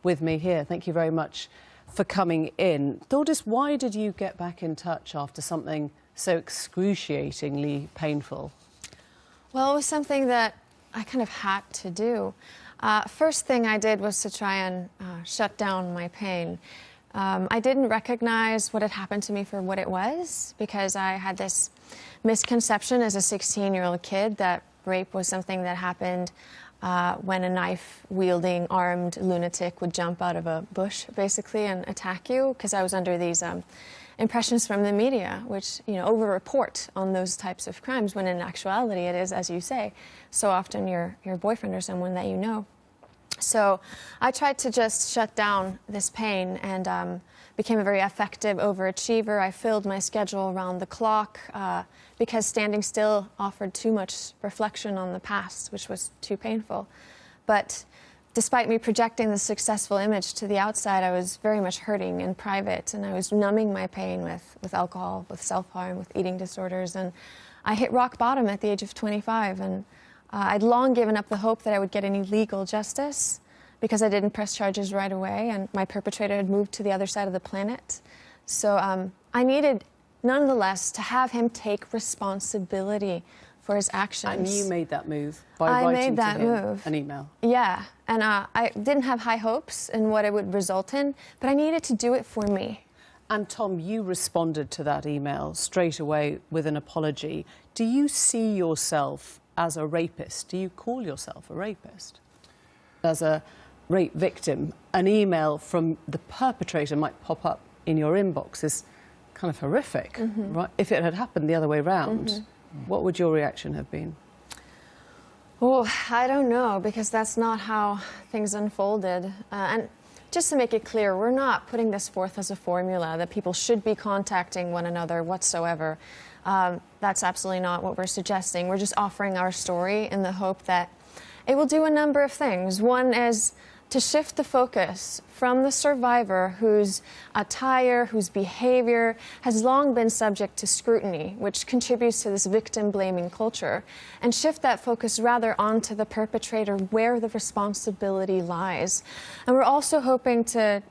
with me here. Thank you very much for coming in. Thordis, why did you get back in touch after something so excruciatingly painful? Well, it was something that I kind of had to do. First thing I did was to try and shut down my pain. I didn't recognize what had happened to me for what it was, because I had this misconception as a 16-year-old kid that rape was something that happened when a knife-wielding, armed lunatic would jump out of a bush, basically, and attack you, because I was under these impressions from the media, which, you know, over-report on those types of crimes, when in actuality it is, as you say, so often your boyfriend or someone that you know. So I tried to just shut down this pain and became a very effective overachiever. I filled my schedule around the clock because standing still offered too much reflection on the past, which was too painful. But despite me projecting the successful image to the outside, I was very much hurting in private, and I was numbing my pain with alcohol, with self-harm, with eating disorders. And I hit rock bottom at the age of 25, and I'd long given up the hope that I would get any legal justice because I didn't press charges right away, and my perpetrator had moved to the other side of the planet. So I needed, nonetheless, to have him take responsibility for his actions. And you made that move by writing to him an email. Yeah, and I didn't have high hopes in what it would result in, but I needed to do it for me. And Tom, you responded to that email straight away with an apology. Do you see yourself as a rapist? Do you call yourself a rapist? As a rape victim, an email from the perpetrator might pop up in your inbox is kind of horrific, right? If it had happened the other way round, what would your reaction have been? Oh, I don't know, because that's not how things unfolded. And just to make it clear, we're not putting this forth as a formula that people should be contacting one another whatsoever. That's absolutely not what we're suggesting. We're just offering our story in the hope that it will do a number of things. One is to shift the focus from the survivor whose attire, whose behavior has long been subject to scrutiny, which contributes to this victim-blaming culture, and shift that focus rather onto the perpetrator where the responsibility lies. And we're also hoping to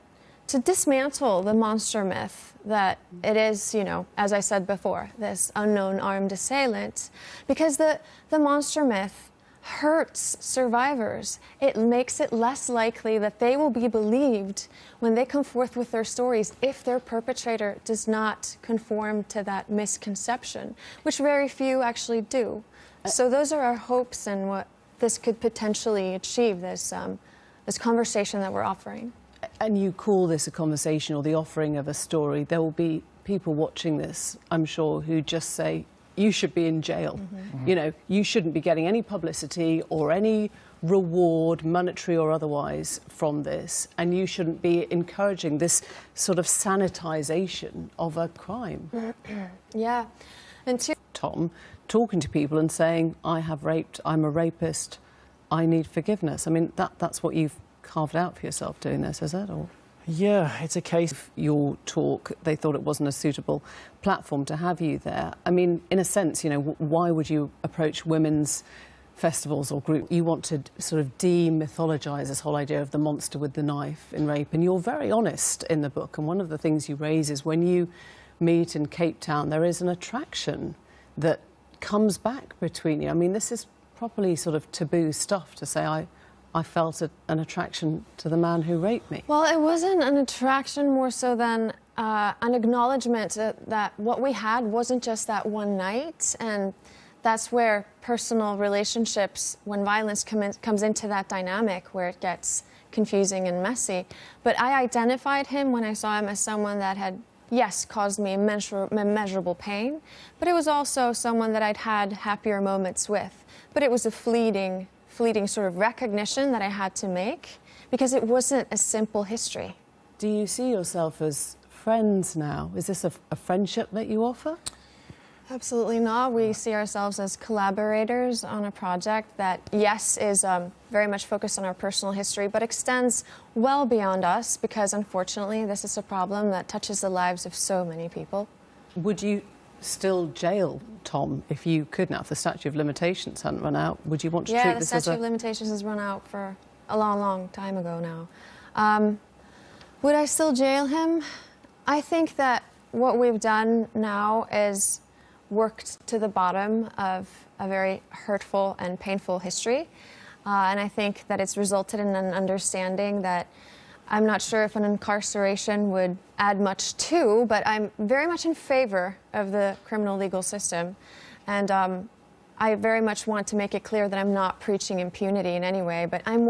dismantle the monster myth that it is, you know, as I said before, this unknown armed assailant, because the monster myth hurts survivors. It makes it less likely that they will be believed when they come forth with their stories if their perpetrator does not conform to that misconception, which very few actually do. So those are our hopes and what this could potentially achieve, this conversation that we're offering. And you call this a conversation or the offering of a story. There will be people watching this, I'm sure, who just say, you should be in jail. You know, you shouldn't be getting any publicity or any reward, monetary or otherwise, from this, and you shouldn't be encouraging this sort of sanitization of a crime. Yeah. And Tom, talking to people and saying, I have raped, I'm a rapist, I need forgiveness. I mean, that's what you've carved out for yourself doing this, is it? Or? Yeah, it's a case of your talk, they thought it wasn't a suitable platform to have you there. I mean, in a sense, you know, why would you approach women's festivals or groups? You want to sort of demythologise this whole idea of the monster with the knife in rape, and you're very honest in the book, and one of the things you raise is when you meet in Cape Town, there is an attraction that comes back between you. I mean, this is properly sort of taboo stuff to say, I felt an attraction to the man who raped me. Well, it wasn't an attraction more so than an acknowledgement that what we had wasn't just that one night, and that's where personal relationships, when violence comes into that dynamic, where it gets confusing and messy. But I identified him when I saw him as someone that had, yes, caused me immeasurable pain, but it was also someone that I'd had happier moments with. But it was a fleeting sort of recognition that I had to make, because it wasn't a simple history. Do you see yourself as friends now? Is this a friendship that you offer? Absolutely not. We see ourselves as collaborators on a project that, yes, is very much focused on our personal history, but extends well beyond us, because unfortunately this is a problem that touches the lives of so many people. Would you still jail Tom if you could now, if the statute of limitations hadn't run out? Would you want to treat this as a... Yeah, the statute of limitations has run out for a long, long time ago now. Would I still jail him? I think that what we've done now is worked to the bottom of a very hurtful and painful history. And I think that it's resulted in an understanding that I'm not sure if an incarceration would add much to, but I'm very much in favor of the criminal legal system. And I very much want to make it clear that I'm not preaching impunity in any way, but I'm